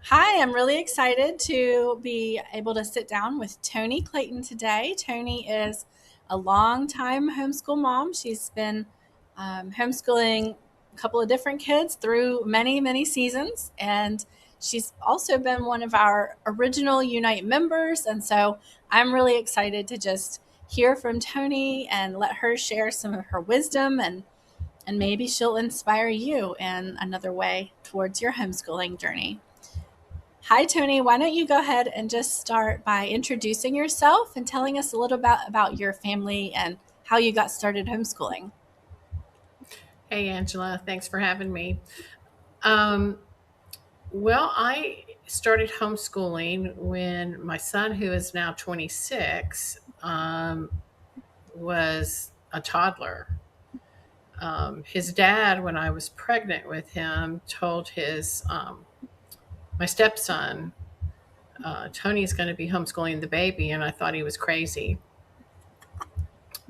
Hi, I'm really excited to be able to sit down with Toni Clayton today. Toni is a longtime homeschool mom. She's been homeschooling a couple of different kids through many, many seasons. And she's also been one of our original Unite members. And so I'm really excited to just hear from Toni and let her share some of her wisdom and maybe she'll inspire you in another way towards your homeschooling journey. Hi, Toni. Why don't you go ahead and just start by introducing yourself and telling us a little about your family and how you got started homeschooling? Hey, Angela, thanks for having me. Um, I started homeschooling when my son, who is now 26, was a toddler. His dad, when I was pregnant with him, told my stepson, Tony's going to be homeschooling the baby, and I thought he was crazy.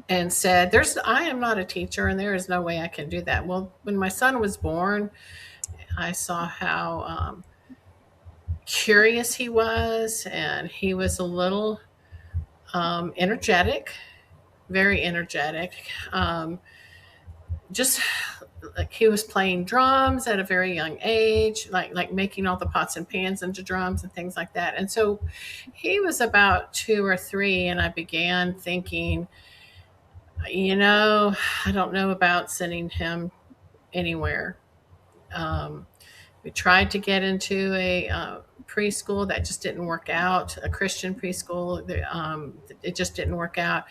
And said, I am not a teacher, and there is no way I can do that. Well, when my son was born, I saw how curious he was, and he was a little energetic, very energetic. Just like he was playing drums at a very young age, like making all the pots and pans into drums and things like that. And so he was about 2 or 3, and I began thinking, you know, I don't know about sending him anywhere. Um, We tried to get into a preschool that just didn't work out, a Christian preschool. It just didn't work out.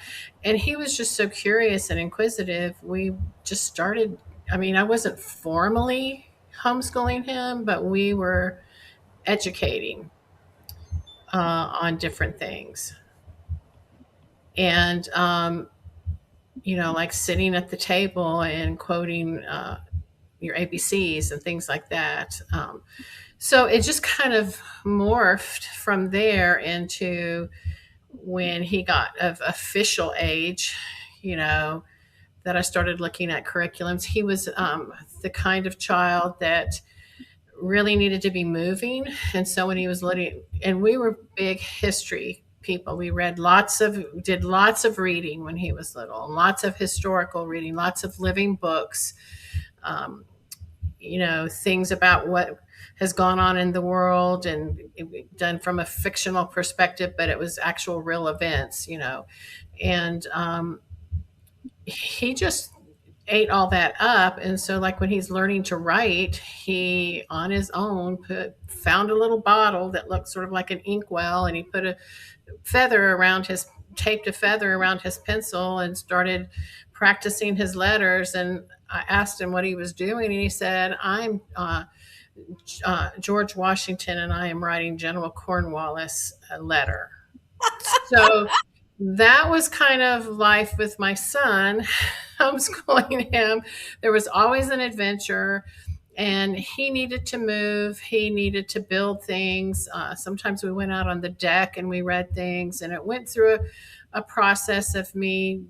And he was just so curious and inquisitive. We just started, I mean, I wasn't formally homeschooling him, but we were educating on different things. And, like sitting at the table and quoting your ABCs and things like that. So it just kind of morphed from there into when he got of official age, you know, that I started looking at curriculums. He was the kind of child that really needed to be moving. And so when he was little, and we were big history people, we did lots of reading when he was little, lots of historical reading, lots of living books. Um, things about what has gone on in the world and done from a fictional perspective, but it was actual real events, And he just ate all that up. And so, like when he's learning to write, he on his own found a little bottle that looked sort of like an inkwell, and he put taped a feather around his pencil and started practicing his letters. And I asked him what he was doing, and he said, I'm George Washington, and I am writing General Cornwallis a letter. So that was kind of life with my son, homeschooling him. There was always an adventure, and he needed to move. He needed to build things. Sometimes we went out on the deck and we read things, and it went through a process of me,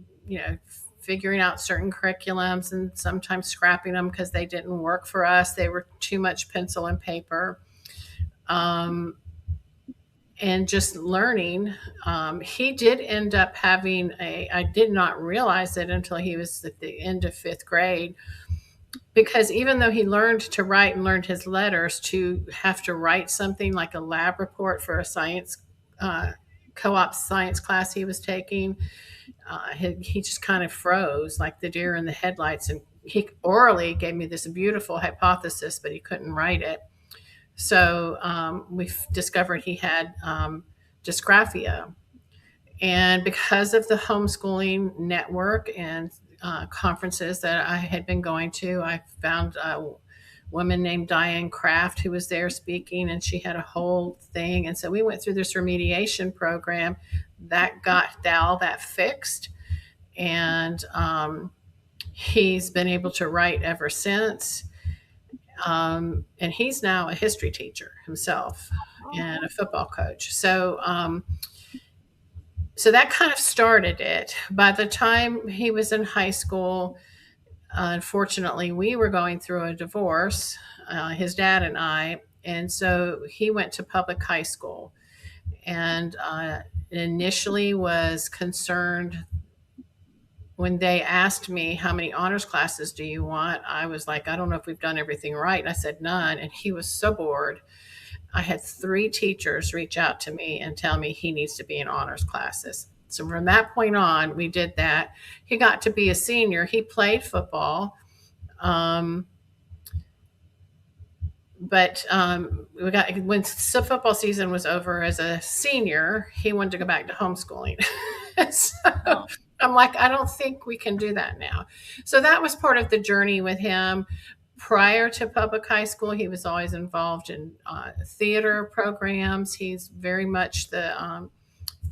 figuring out certain curriculums and sometimes scrapping them because they didn't work for us. They were too much pencil and paper. And just learning. He did end up having I did not realize it until he was at the end of 5th grade, because even though he learned to write and learned his letters, to have to write something like a lab report for a science co-op science class he was taking, he just kind of froze like the deer in the headlights. And he orally gave me this beautiful hypothesis, but he couldn't write it. So we've discovered he had dysgraphia. And because of the homeschooling network and conferences that I had been going to, I found a woman named Diane Kraft who was there speaking, and she had a whole thing. And so we went through this remediation program that got all that fixed. And he's been able to write ever since. And he's now a history teacher himself and a football coach. So that kind of started it. By the time he was in high school, unfortunately, we were going through a divorce, his dad and I. And so he went to public high school, and initially was concerned when they asked me, how many honors classes do you want? I was like, I don't know if we've done everything right. And I said, none. And he was so bored. I had 3 teachers reach out to me and tell me he needs to be in honors classes. So from that point on, we did that. He got to be a senior. He played football. Um, but we got when the football season was over as a senior, he wanted to go back to homeschooling. So Oh, I'm like, I don't think we can do that now. So that was part of the journey with him. Prior to public high school, he was always involved in theater programs. He's very much the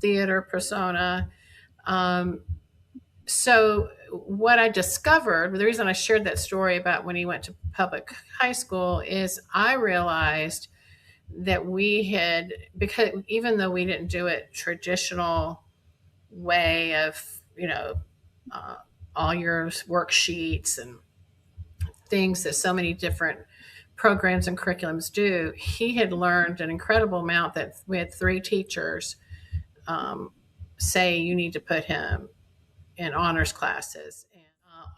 theater persona. Um, so what I discovered, the reason I shared that story about when he went to public high school, is I realized that we had, because even though we didn't do it traditional way of, uh, all your worksheets and things that so many different programs and curriculums do, he had learned an incredible amount that we had 3 teachers um, say you need to put him in honors classes. And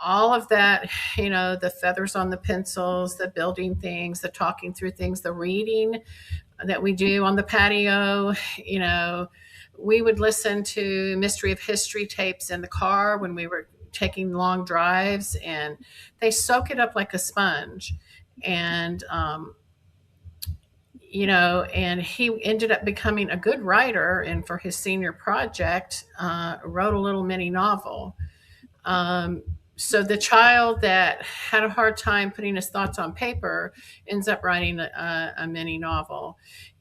all of that, the feathers on the pencils, the building things, the talking through things, the reading that we do on the patio, we would listen to Mystery of History tapes in the car when we were taking long drives, and they soak it up like a sponge. And, and he ended up becoming a good writer. And for his senior project, wrote a little mini novel. Um, so the child that had a hard time putting his thoughts on paper ends up writing a mini novel.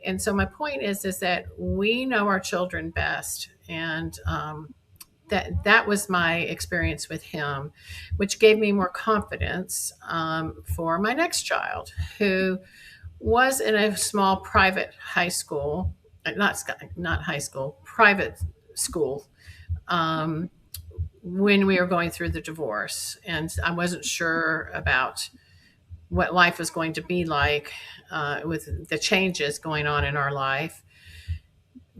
And so my point is that we know our children best, and that was my experience with him, which gave me more confidence for my next child, who was in a small private high school, not high school, private school. Um, when we were going through the divorce, and I wasn't sure about what life was going to be like with the changes going on in our life.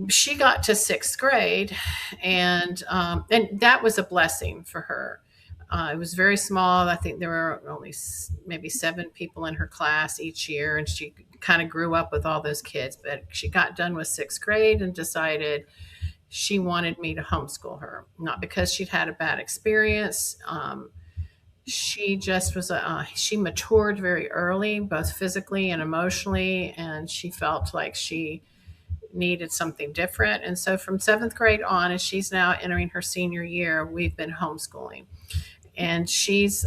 She got to 6th grade, and that was a blessing for her. It was very small. I think there were only maybe 7 people in her class each year, and she kind of grew up with all those kids. But she got done with 6th grade and decided she wanted me to homeschool her, not because she'd had a bad experience. She just was she matured very early, both physically and emotionally, and she felt like she needed something different. And so from 7th grade on, as she's now entering her senior year, we've been homeschooling. And she's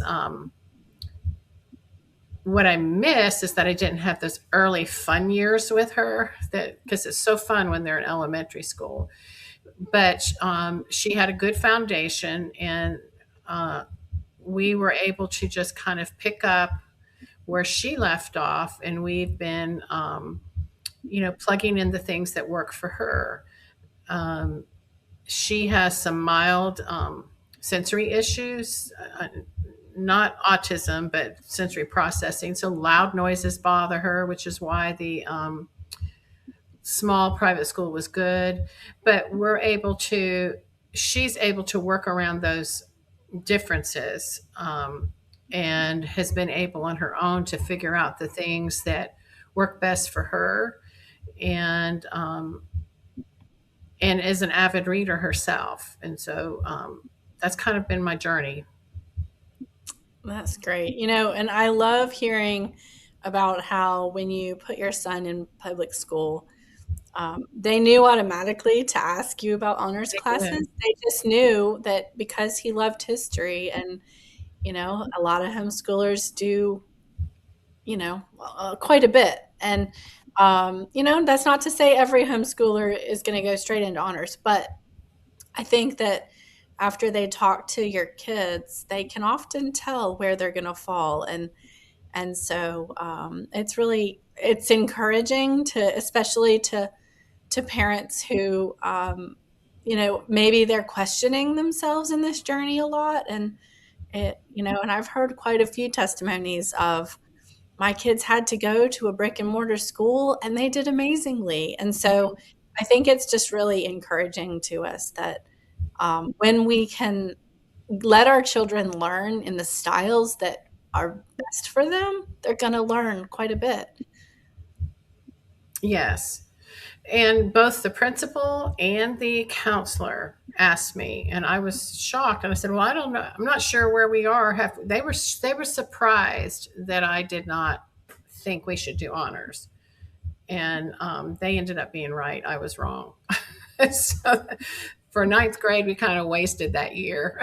what I miss is that I didn't have those early fun years with her, that because it's so fun when they're in elementary school. But she had a good foundation, and we were able to just kind of pick up where she left off, and we've been plugging in the things that work for her. um, she has some mild sensory issues, not autism, but sensory processing. So loud noises bother her, which is why the small private school was good. But she's able to work around those differences, and has been able on her own to figure out the things that work best for her. And is an avid reader herself. And so that's kind of been my journey. that's great. And I love hearing about how when you put your son in public school, they knew automatically to ask you about honors They classes. did. They just knew that because he loved history, and a lot of homeschoolers do, quite a bit. And that's not to say every homeschooler is going to go straight into honors, but I think that after they talk to your kids, they can often tell where they're going to fall. And so it's encouraging to, especially to parents who, maybe they're questioning themselves in this journey a lot. And and I've heard quite a few testimonies of, my kids had to go to a brick and mortar school and they did amazingly. And so I think it's just really encouraging to us that when we can let our children learn in the styles that are best for them, they're going to learn quite a bit. Yes. And both the principal and the counselor asked me, and I was shocked. And I said, "Well, I don't know. I'm not sure where we are." They were surprised that I did not think we should do honors, and they ended up being right. I was wrong. So for ninth grade, we kind of wasted that year.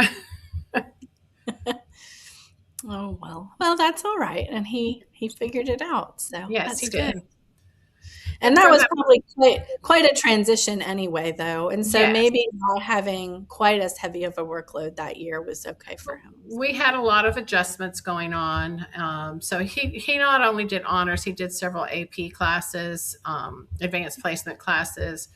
Oh, well, that's all right. And he figured it out. So Yes, he that's good. did. And And that from was that, probably quite a transition anyway, though. And so yes, maybe not having quite as heavy of a workload that year was okay for him. we had a lot of adjustments going on. So he not only did honors, he did several AP classes, advanced placement classes.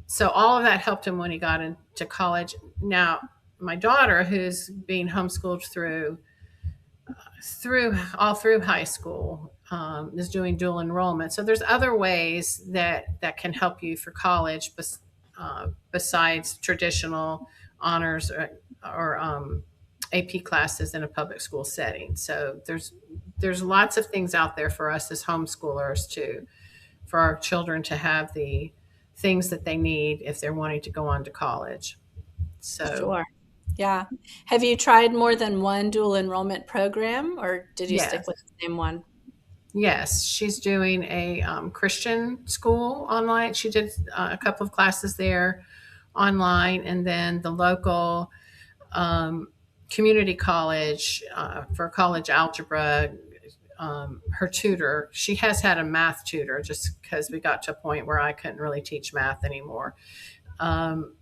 So all of that helped him when he got into college. Now, my daughter, who's being homeschooled through high school, is doing dual enrollment. So there's other ways that can help you for college, besides traditional honors or AP classes in a public school setting. So there's lots of things out there for us as homeschoolers to for our children to have the things that they need if they're wanting to go on to college. So Sure. Yeah. Have you tried more than one dual enrollment program, or did you stick yes, with the same one? yes, she's doing a Christian school online. She did a couple of classes there online, and then the local um, community college for college algebra. Her tutor, she has had a math tutor just because we got to a point where I couldn't really teach math anymore, um,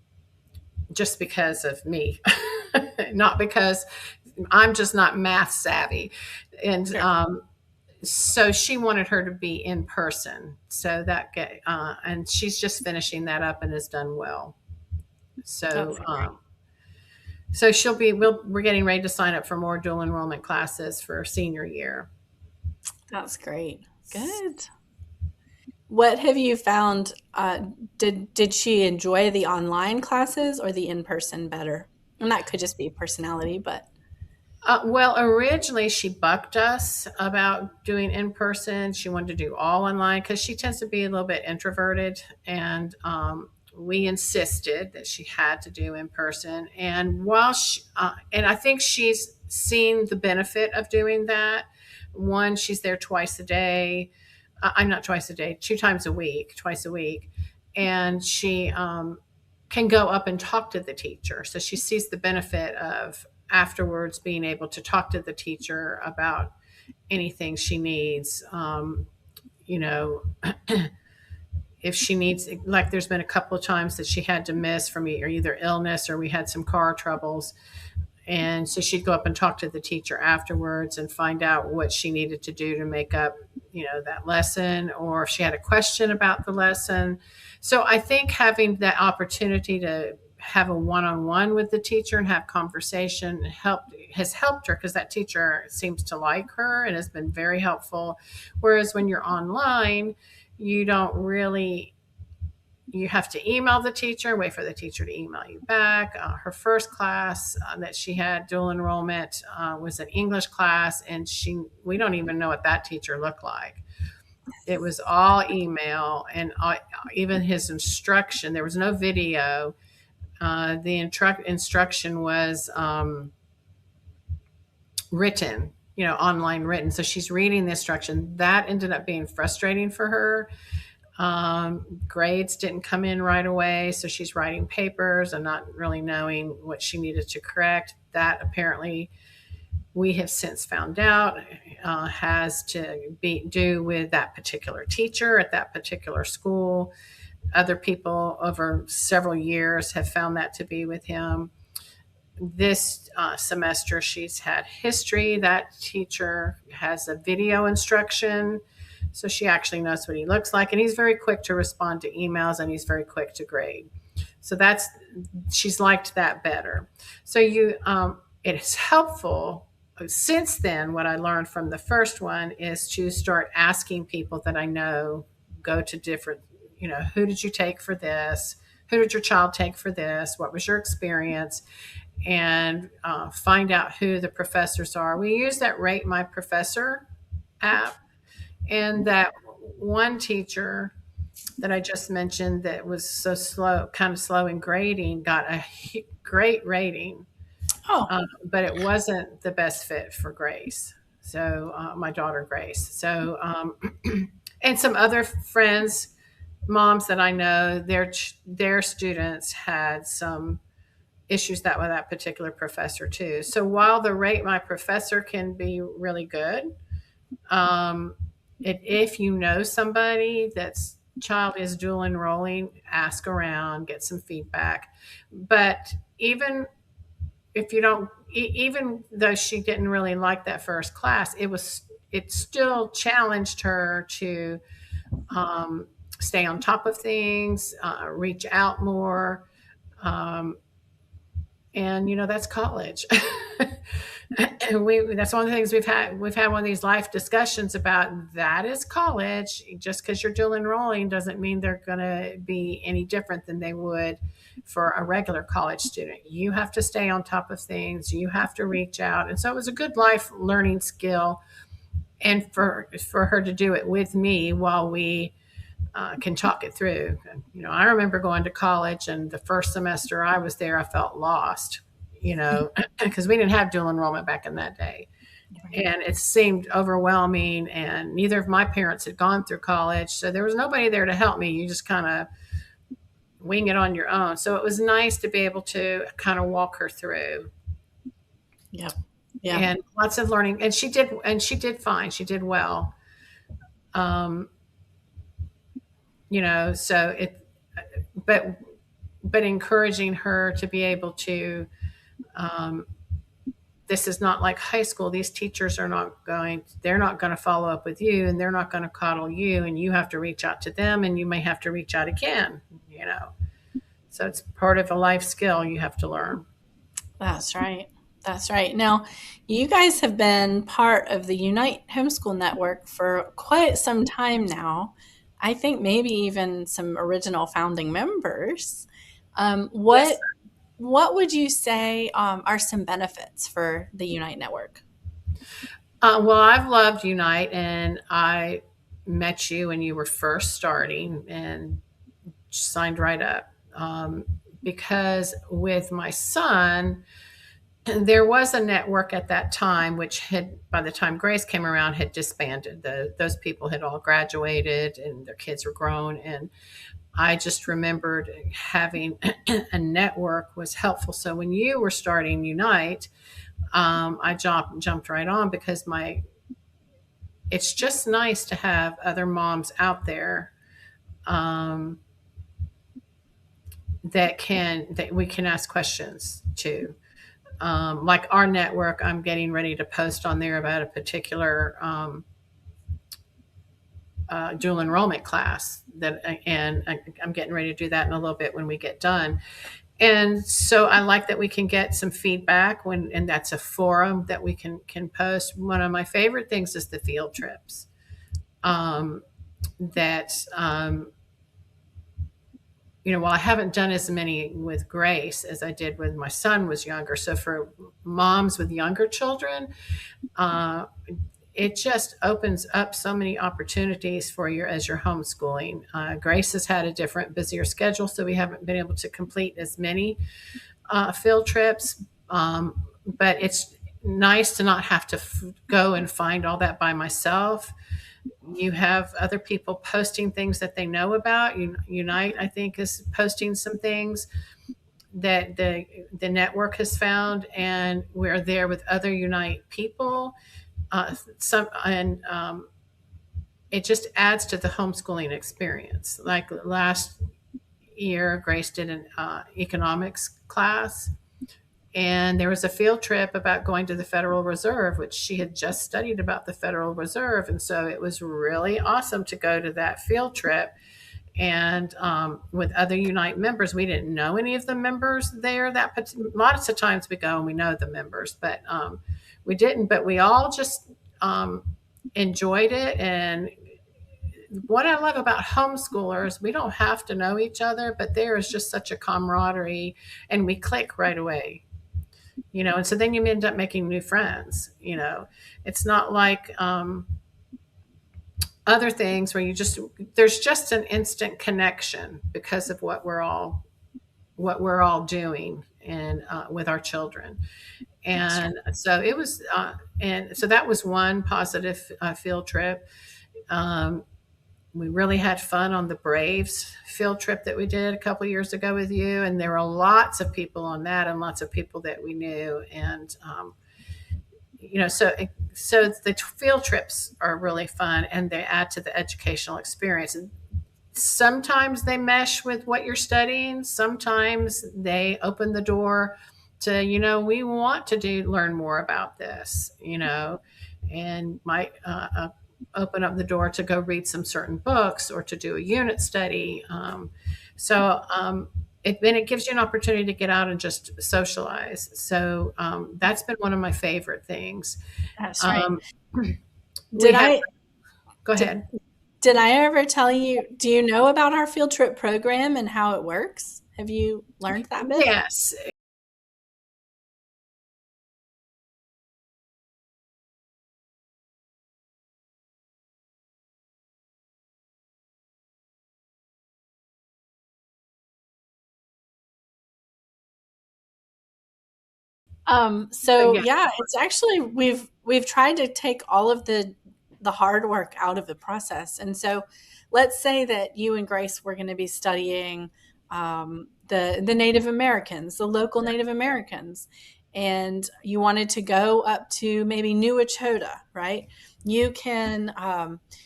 just because of me, not because I'm just not math savvy. And Sure. so she wanted her to be in person. So and she's just finishing that up and has done well. So, That's great. so we're getting ready to sign up for more dual enrollment classes for senior year. That's great. Good. What have you found? Did she enjoy the online classes or the in person better? And that could just be personality, but Well, originally she bucked us about doing in person. She wanted to do all online because she tends to be a little bit introverted, and we insisted that she had to do in person. And and I think she's seen the benefit of doing that. One, she's there twice a day. I'm not twice a day, 2 times a week, twice a week, and she can go up and talk to the teacher. So she sees the benefit of afterwards being able to talk to the teacher about anything she needs. You know, if she needs, like, there's been a couple of times that she had to miss from either illness or we had some car troubles. And so she'd go up and talk to the teacher afterwards and find out what she needed to do to make up, that lesson, or if she had a question about the lesson. So I think having that opportunity to have a one-on-one with the teacher and have conversation has helped her, because that teacher seems to like her and has been very helpful. Whereas when you're online, you don't really you have to email the teacher, wait for the teacher to email you back. Her first class that she had dual enrollment was an English class, and we don't even know what that teacher looked like. It was all email, and even his instruction, there was no video. The instruction was written, online written. So she's reading the instruction. That ended up being frustrating for her. Grades didn't come in right away, so she's writing papers and not really knowing what she needed to correct. That apparently we have since found out has to do with that particular teacher at that particular school. Other people over several years have found that to be with him. This semester, she's had history. That teacher has a video instruction, so she actually knows what he looks like, and he's very quick to respond to emails, and he's very quick to grade. So she's liked that better. So it is helpful since then, what I learned from the first one is to start asking people that I know, go to different, who did you take for this? Who did your child take for this? What was your experience? And find out who the professors are. We use that Rate My Professor app, and that one teacher that I just mentioned that was so slow, kind of slow in grading, got a great rating, Oh, but it wasn't the best fit for Grace. So my daughter Grace. So and some other friends, moms that I know, their students had some issues that with that particular professor too. So while the Rate My Professor can be really good, um, if you know somebody that's child is dual enrolling, ask around, get some feedback. But even if you don't, even though she didn't really like that first class, it still challenged her to um, stay on top of things, reach out more. Um, and that's college. And that's one of the things we've had one of these life discussions about. That is college. Just because you're dual enrolling doesn't mean they're going to be any different than they would for a regular college student. You have to stay on top of things, you have to reach out. And so it was a good life learning skill, and for her to do it with me while we can talk it through. I remember going to college, and the first semester I was there, I felt lost, because we didn't have dual enrollment back in that day. right. And it seemed overwhelming, and neither of my parents had gone through college. So there was nobody there to help me. You just kind of wing it on your own. So it was nice to be able to kind of walk her through, Yep. Yep. and lots of learning. And she did fine. She did well. Um, so but but encouraging her to be able to, um, this is not like high school. These teachers they're not going to follow up with you, and they're not going to coddle you, and you have to reach out to them, and you may have to reach out again. So it's part of a life skill you have to learn. That's right. That's right. Now, you guys have been part of the Unite Homeschool Network for quite some time now. I think maybe even some original founding members. Um, Yes. what what would you say are some benefits for the Unite Network? Well, I've loved Unite, and I met you when you were first starting and signed right up. Because with my son, there was a network at that time, which had, by the time Grace came around, had disbanded. Those people had all graduated, and their kids were grown. And I just remembered having a network was helpful. So when you were starting Unite, I jumped right on, because it's just nice to have other moms out there, um, that we can ask questions to. Like our network, I'm getting ready to post on there about a particular dual enrollment class and I'm getting ready to do that in a little bit when we get done. And so I like that we can get some feedback and that's a forum that we can post. One of my favorite things is the field trips. Um, that While I haven't done as many with Grace as I did when my son was younger, so for moms with younger children, uh, it just opens up so many opportunities for you as you're homeschooling. Grace has had a different, busier schedule, so we haven't been able to complete as many field trips. But it's nice to not have to go and find all that by myself. You have other people posting things that they know about. Unite, I think, is posting some things that the network has found, and we're there with other Unite people. Some and It just adds to the homeschooling experience. Like last year, Grace did an economics class, and there was a field trip about going to the Federal Reserve, which she had just studied about the Federal Reserve, and so it was really awesome to go to that field trip. And with other Unite members, we didn't know any of the members there. Lots of times we go and we know the members, but we didn't, but we all just enjoyed it. And what I love about homeschoolers, we don't have to know each other, but there is just such a camaraderie, and we click right away. And so then you end up making new friends. It's not like other things where there's just an instant connection because of what we're all doing and with our children. That's And so it was, and so that was one positive field trip. Um, we really had fun on the Braves field trip that we did a couple years ago with you, and there were lots of people on that, and lots of people that we knew. And so the field trips are really fun, and they add to the educational experience. And sometimes they mesh with what you're studying. Sometimes they open the door to, we want to learn more about this, and might open up the door to go read some certain books or to do a unit study. It gives you an opportunity to get out and just socialize. So that's been one of my favorite things. that's right. Um, we Did have, I go did, ahead. did I ever tell you? Do you know about our field trip program and how it works? Have you learned that bit? Yes. So Yeah. yeah, it's actually we've tried to take all of the hard work out of the process. And so let's say that you and Grace were going to be studying the Native Americans, the local Native Americans, and you wanted to go up to maybe New Echota, right? You can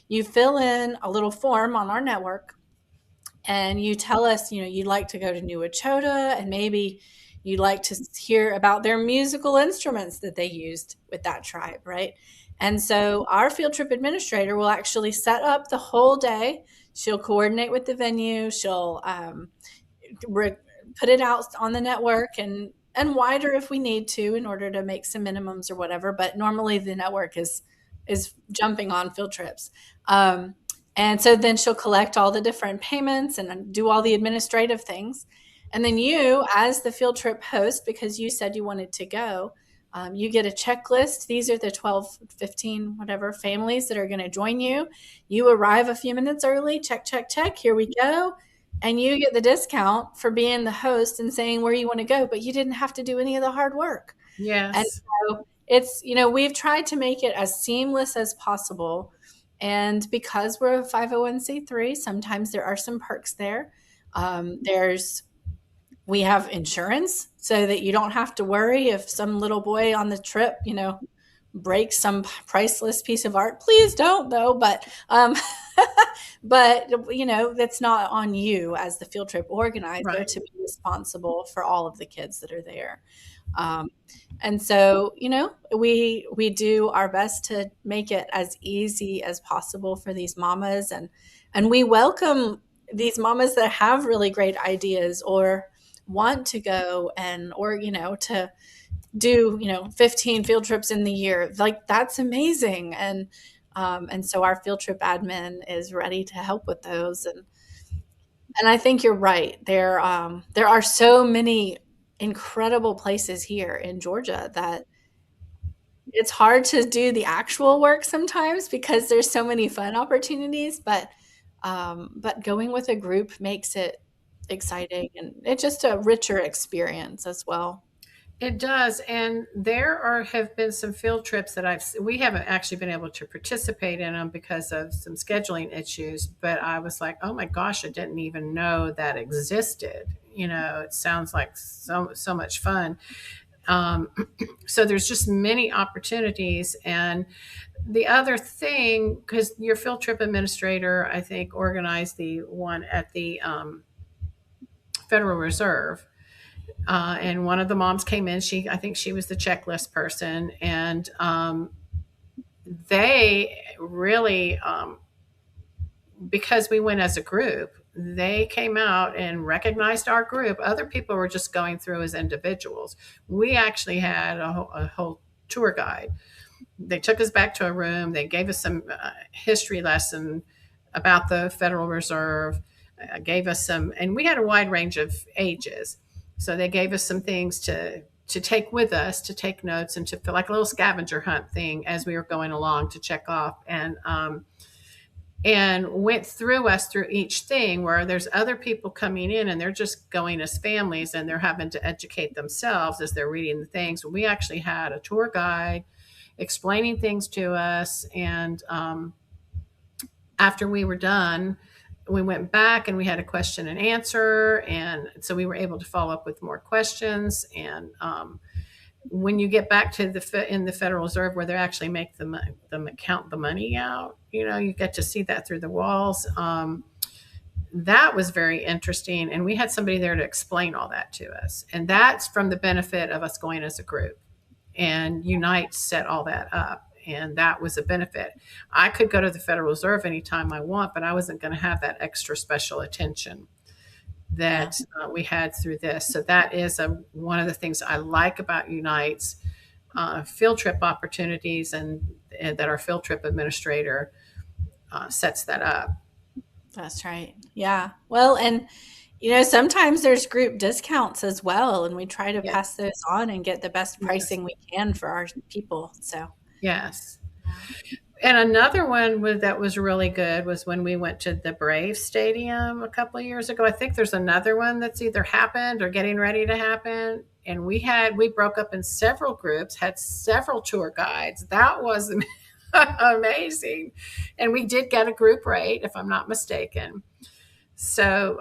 you fill in a little form on our network and you tell us, you'd like to go to New Echota and maybe you'd like to hear about their musical instruments that they used with that tribe, right? And so our field trip administrator will actually set up the whole day. She'll coordinate with the venue. She'll re- put it out on the network and wider if we need to in order to make some minimums or whatever. But normally the network is jumping on field trips. And so then she'll collect all the different payments and do all the administrative things. And then you, as the field trip host, because you said you wanted to go, you get a checklist. These are the 12, 15, whatever families that are going to join you. You arrive a few minutes early, check, check, check. Here we go. And you get the discount for being the host and saying where you want to go, but you didn't have to do any of the hard work. And Yes. so we've tried to make it as seamless as possible. And because we're a 501c3, sometimes there are some perks there. We have insurance so that you don't have to worry if some little boy on the trip, breaks some priceless piece of art. Please don't, though. But that's not on you as the field trip organizer Right. to be responsible for all of the kids that are there. Um, and so, we do our best to make it as easy as possible for these mamas, and we welcome these mamas that have really great ideas or want to go or to do 15 field trips in the year. Like, that's amazing. And so our field trip admin is ready to help with those. And I think you're right. There are so many incredible places here in Georgia that it's hard to do the actual work sometimes because there's so many fun opportunities, but going with a group makes it exciting and it's just a richer experience as well. It does, and have been some field trips that we haven't actually been able to participate in them because of some scheduling issues. But I was like, oh my gosh, I didn't even know that existed. It sounds like so much fun. Um, so there's just many opportunities, and the other thing, because your field trip administrator, I think, organized the one at the Federal Reserve. And one of the moms came in. I think she was the checklist person, and they really, because we went as a group, they came out and recognized our group. Other people were just going through as individuals. We actually had a whole tour guide. They took us back to a room. They gave us some history lesson about the Federal Reserve, gave us some, and we had a wide range of ages. So they gave us some things to take with us, to take notes, and to feel like a little scavenger hunt thing as we were going along to check off. And went through us through each thing where there's other people coming in and they're just going as families and they're having to educate themselves as they're reading the things. We actually had a tour guide explaining things to us. And after we were done, we went back and we had a question and answer. And so we were able to follow up with more questions. And when you get back to in the Federal Reserve where they actually make them count the money out, you get to see that through the walls. That was very interesting. And we had somebody there to explain all that to us. And that's from the benefit of us going as a group. And Unite set all that up. And that was a benefit. I could go to the Federal Reserve anytime I want, but I wasn't going to have that extra special attention that we had through this. So that is one of the things I like about Unite's field trip opportunities, and that our field trip administrator sets that up. That's right. Yeah. Well, and sometimes there's group discounts as well, and we try to pass those on and get the best pricing we can for our people. So yes. And another one that was really good was when we went to the Brave Stadium a couple of years ago. I think there's another one that's either happened or getting ready to happen. And we broke up in several groups, had several tour guides. That was amazing. And we did get a group rate, if I'm not mistaken. So,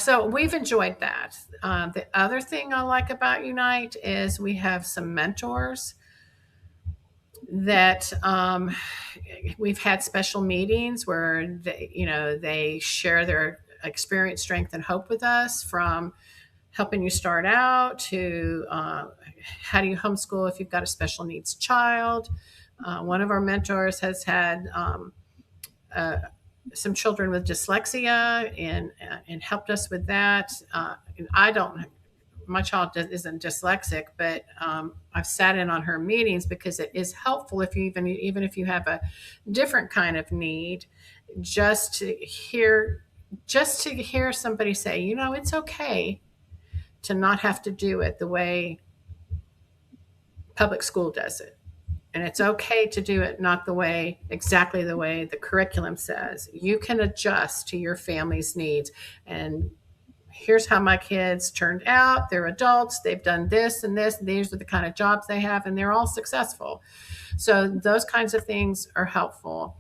so we've enjoyed that. The other thing I like about Unite is we have some mentors that we've had special meetings where they share their experience, strength, and hope with us, from helping you start out to how do you homeschool if you've got a special needs child. One of our mentors has had some children with dyslexia and helped us with that. My child isn't dyslexic, but I've sat in on her meetings because it is helpful if you even if you have a different kind of need, just to hear somebody say, it's okay to not have to do it the way public school does it. And it's okay to do it not exactly the way the curriculum says. You can adjust to your family's needs. And here's how my kids turned out. They're adults. They've done this and this. These are the kind of jobs they have, and they're all successful. So those kinds of things are helpful.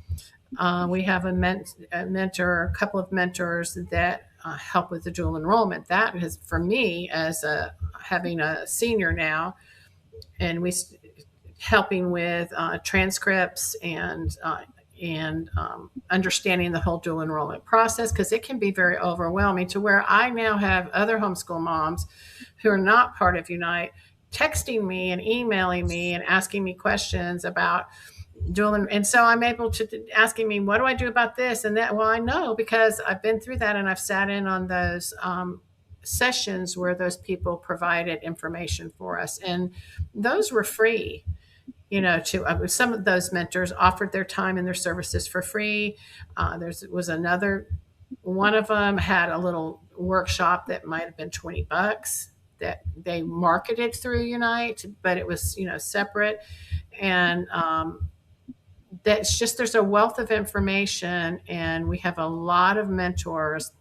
We have a mentor, a couple of mentors that help with the dual enrollment. That is, for me, as having a senior now, and we helping with transcripts and understanding the whole dual enrollment process, because it can be very overwhelming, to where I now have other homeschool moms who are not part of Unite texting me and emailing me and asking me questions about dual. And so I'm able to asking me, what do I do about this and that? Well, I know because I've been through that, and I've sat in on those sessions where those people provided information for us, and those were free. To some of those mentors offered their time and their services for free. There was another one of them had a little workshop that might have been $20 that they marketed through Unite, but it was separate. And that's just, there's a wealth of information, and we have a lot of mentors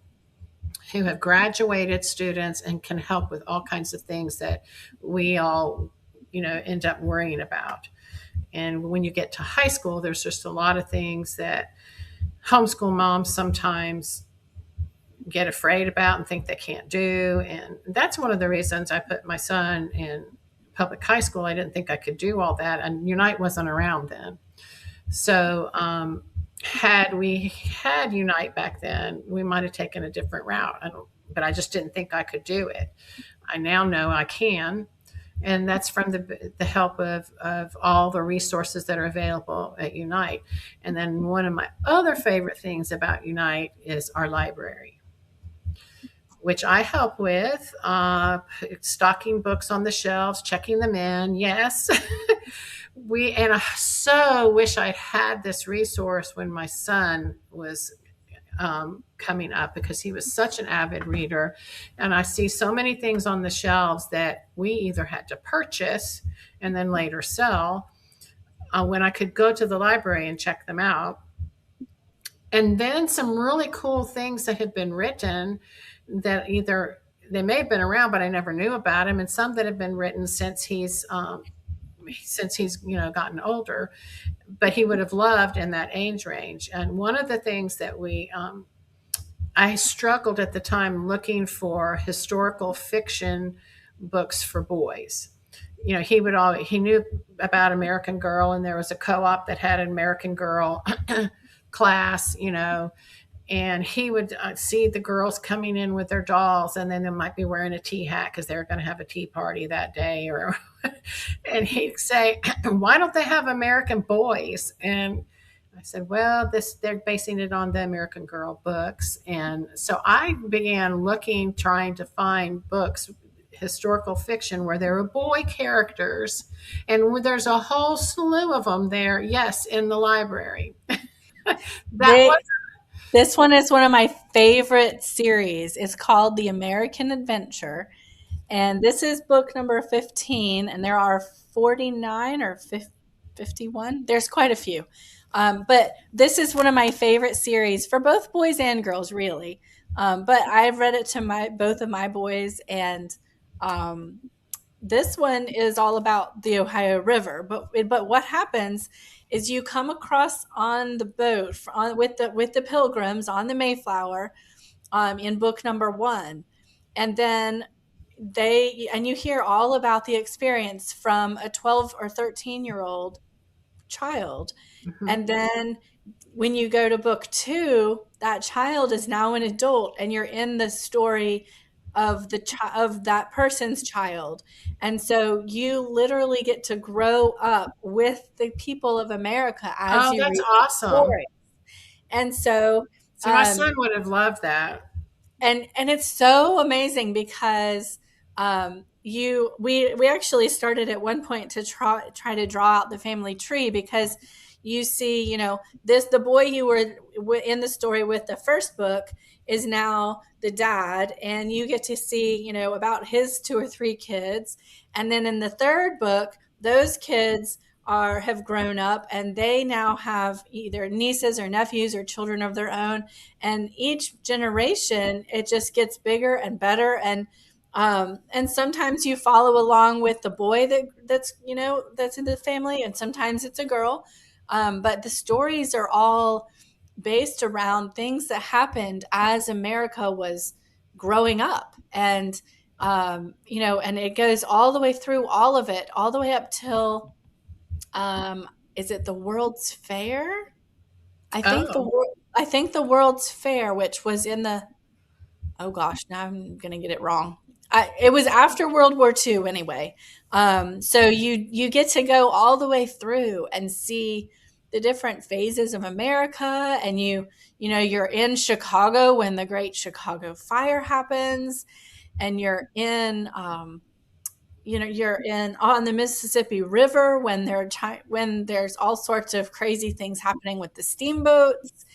who have graduated students and can help with all kinds of things that we all end up worrying about. And when you get to high school, there's just a lot of things that homeschool moms sometimes get afraid about and think they can't do. And that's one of the reasons I put my son in public high school. I didn't think I could do all that. And Unite wasn't around then. So had we had Unite back then, we might have taken a different route. But I just didn't think I could do it. I now know I can. And that's from the help of all the resources that are available at Unite. And then one of my other favorite things about Unite is our library. which I help with, stocking books on the shelves, checking them in. Yes. And I so wish I'd had this resource when my son was coming up, because he was such an avid reader. And I see so many things on the shelves that we either had to purchase and then later sell, when I could go to the library and check them out. And then some really cool things that had been written that either they may have been around, but I never knew about him, and some that have been written since he's gotten older, but he would have loved in that age range. And one of the things that I struggled at the time looking for historical fiction books for boys. He knew about American Girl, and there was a co-op that had an American Girl class, and he would see the girls coming in with their dolls, and then they might be wearing a tea hat because they're going to have a tea party that day, or and he'd say, "Why don't they have American Boys?" And I said, "Well, they're basing it on the American Girl books." And so I began looking, trying to find books, historical fiction, where there were boy characters, and there's a whole slew of them there. Yes, in the library. That was They This one is one of my favorite series. It's called The American Adventure. And this is book number 15, and there are 49 or 51. There's quite a few. But this is one of my favorite series for both boys and girls, really. But I've read it to both of my boys, and um, this one is all about the Ohio River. But what happens is you come across on the boat with the Pilgrims on the Mayflower, in book number 1, and then you hear all about the experience from a 12 or 13-year-old child. mhm. And then when you go to book 2, that child is now an adult, and you're in the story of of that person's child. And so you literally get to grow up with the people of America as Oh, you that's read the awesome. story. And so See, my um, son would have loved that. and it's so amazing because you we actually started at one point to try to draw out the family tree, because you see, this the boy you were in the story with the first book is now the dad, and you get to see, about his 2 or 3 kids. And then in the third book, those kids have grown up, and they now have either nieces or nephews or children of their own. And each generation, it just gets bigger and better. And sometimes you follow along with the boy that's in the family, and sometimes it's a girl. But the stories are all based around things that happened as America was growing up. And it goes all the way through all of it, all the way up till, um, is it the World's Fair? Oh, I think the World's Fair, which was in the, oh gosh, now I'm gonna get it wrong. It was after World War II anyway. So you get to go all the way through and see the different phases of America, and you're in Chicago when the Great Chicago Fire happens, and you're in on the Mississippi River when when there's all sorts of crazy things happening with the steamboats,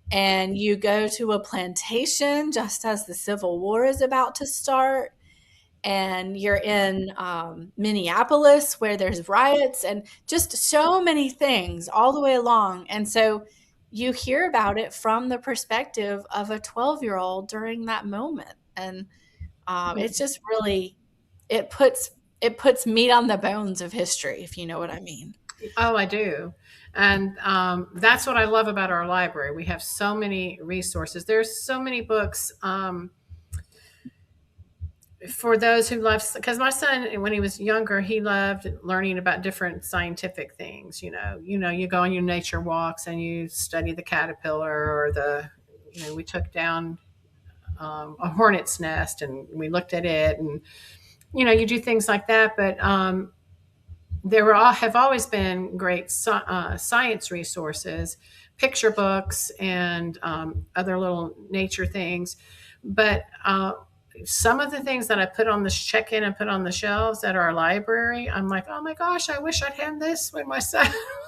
and you go to a plantation just as the Civil War is about to start, and you're in Minneapolis where there's riots and just so many things all the way along. And so you hear about it from the perspective of a 12-year-old during that moment. And it's just really, it puts it puts meat on the bones of history, if you know what I mean. oh, I do. And that's what I love about our library. We have so many resources. There's so many books, for those who love, because my son, when he was younger, he loved learning about different scientific things. You go on your nature walks and you study the caterpillar, or we took down a hornet's nest and we looked at it, and you do things like that. But have always been great science resources, picture books, and other little nature things. But some of the things that I put on this check in and put on the shelves at our library, I'm like, oh my gosh, I wish I'd had this when my son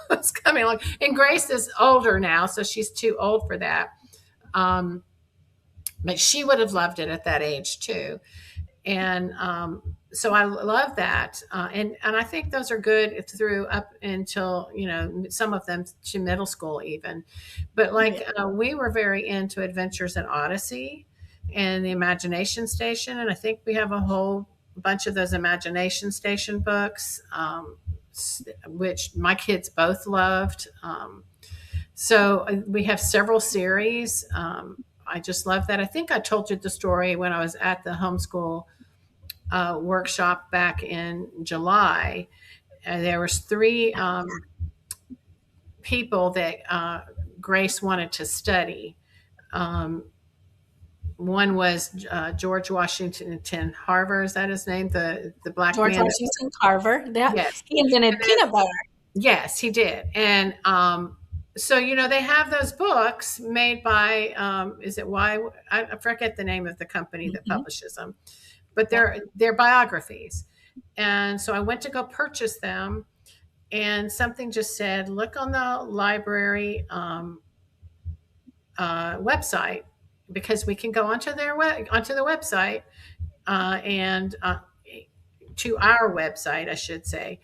was coming along. And Grace is older now, so she's too old for that. Um, but she would have loved it at that age too. And so I love that, and I think those are good through up until, some of them to middle school even. But Oh, yeah. like, we were very into Adventures in Odyssey and the Imagination Station, and I think we have a whole bunch of those Imagination Station books, which my kids both loved. So we have several series. I just love that. I think I told you the story when I was at the homeschool workshop back in July. There was three people that Grace wanted to study. Um, One was George Washington Carver. Is that his name? The black George man. Washington Carver. That Yes. he invented peanut butter. Yes, he did. And so, they have those books made by, is it why? I forget the name of the company that Mhm. publishes them, but Yep. they're biographies. And so I went to go purchase them, and something just said, look on the library website, because we can go onto the website, and to our website, I should say,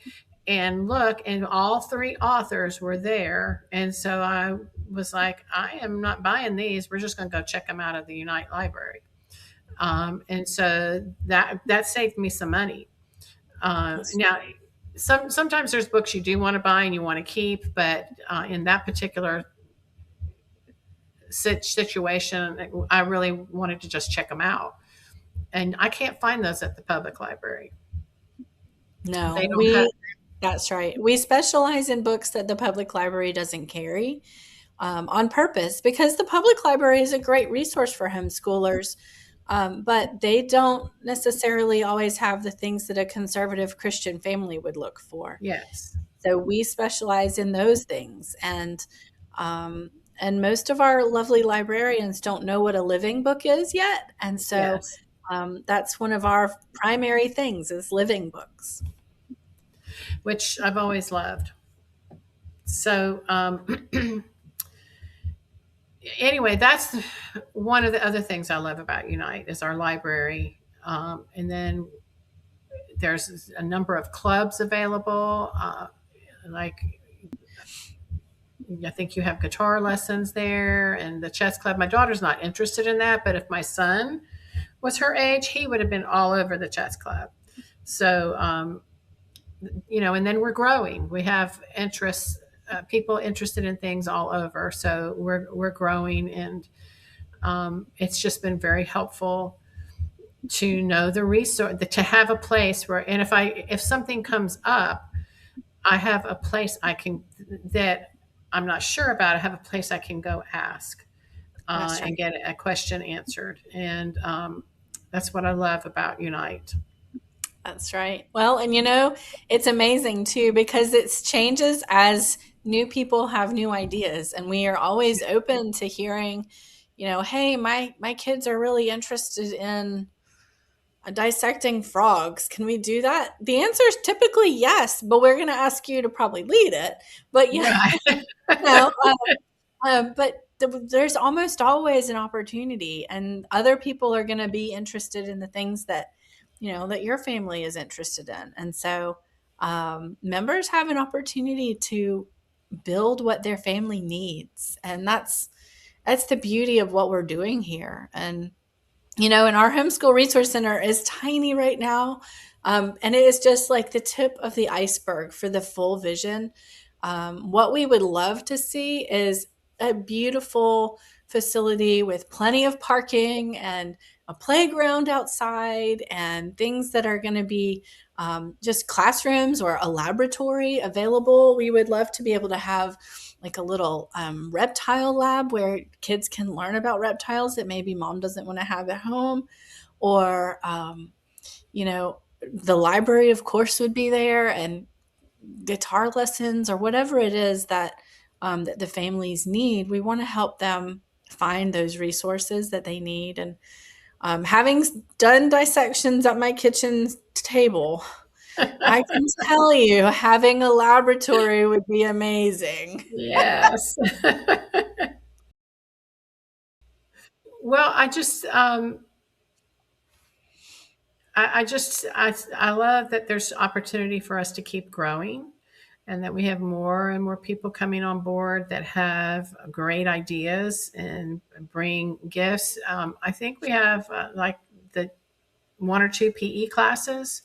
and look, and all three authors were there. And so I was like, I am not buying these. We're just going to go check them out at the Unite Library. And so that saved me some money. That's Now, sometimes there's books you do want to buy and you want to keep, but in that particular situation, I really wanted to just check them out. And I can't find those at the public library. No, They don't have. that's right. We specialize in books that the public library doesn't carry, on purpose, because the public library is a great resource for homeschoolers, but they don't necessarily always have the things that a conservative Christian family would look for. Yes. So we specialize in those things, um, and most of our lovely librarians don't know what a living book is yet, and so Yes. that's one of our primary things is living books. Which I've always loved. So, anyway, that's one of the other things I love about Unite is our library. And then there's a number of clubs available. Like, I think you have guitar lessons there and the chess club. My daughter's not interested in that, but if my son was her age, he would have been all over the chess club. So, and then we're growing. We have interests, people interested in things all over. So we're growing, and it's just been very helpful to know the resource, to have a place where, and if something comes up, I have a place that I'm not sure about. I have a place I can go ask That's and right. get a question answered, and that's what I love about Unite. That's right. Well, and it's amazing too because it's changes as new people have new ideas, and we are always open to hearing, hey, my kids are really interested in dissecting frogs. Can we do that? The answer is typically yes, but we're going to ask you to probably lead it. But Right. know, but there's almost always an opportunity, and other people are going to be interested in the things that that your family is interested in, and so members have an opportunity to build what their family needs, and that's the beauty of what we're doing here. And and our homeschool resource center is tiny right now. And it is just like the tip of the iceberg for the full vision. What we would love to see is a beautiful facility with plenty of parking and a playground outside and things that are going to be just classrooms or a laboratory available. We would love to be able to have like a little reptile lab where kids can learn about reptiles that maybe mom doesn't want to have at home, or the library of course would be there, and guitar lessons or whatever it is that the families need. We want to help them find those resources that they need, and Having done dissections at my kitchen table, I can tell you having a laboratory would be amazing. Yes. Well, I love that there's opportunity for us to keep growing and that we have more and more people coming on board that have great ideas and bring gifts. I think we have like the one or two PE classes.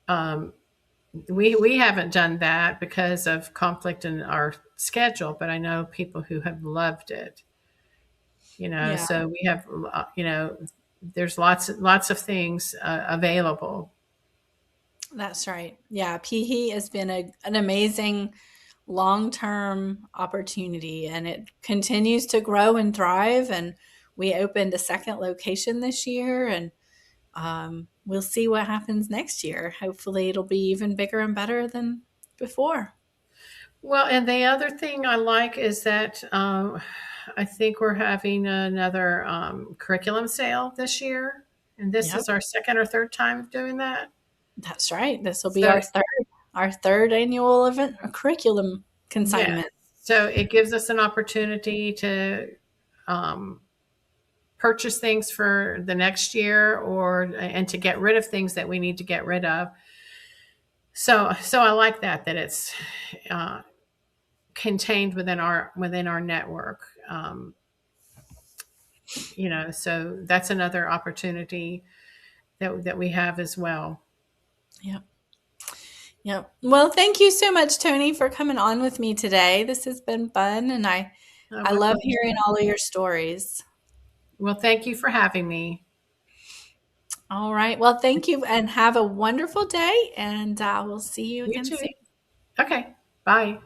Um, we haven't done that because of conflict in our schedule, but I know people who have loved it. Yeah, So we have, there's lots of things available. that's right. Yeah, PE has been an amazing long-term opportunity, and it continues to grow and thrive. And we opened a second location this year, and we'll see what happens next year. Hopefully, it'll be even bigger and better than before. Well, and the other thing I like is that I think we're having another curriculum sale this year, and this Yep, is our second or third time of doing that. that's right. This will be So our third annual event, a curriculum yeah, consignment. so it gives us an opportunity to um, purchase things for the next year, or and to get rid of things that we need to get rid of. So I like that it's uh, contained within our network. So that's another opportunity that we have as well. Yep. Yep. Well, thank you so much, Tony, for coming on with me today. This has been fun, and Oh, I my love pleasure. hearing all of your stories. Well, thank you for having me. All right. Well, thank you, and have a wonderful day, and we'll see you You again too. soon. Okay. Bye.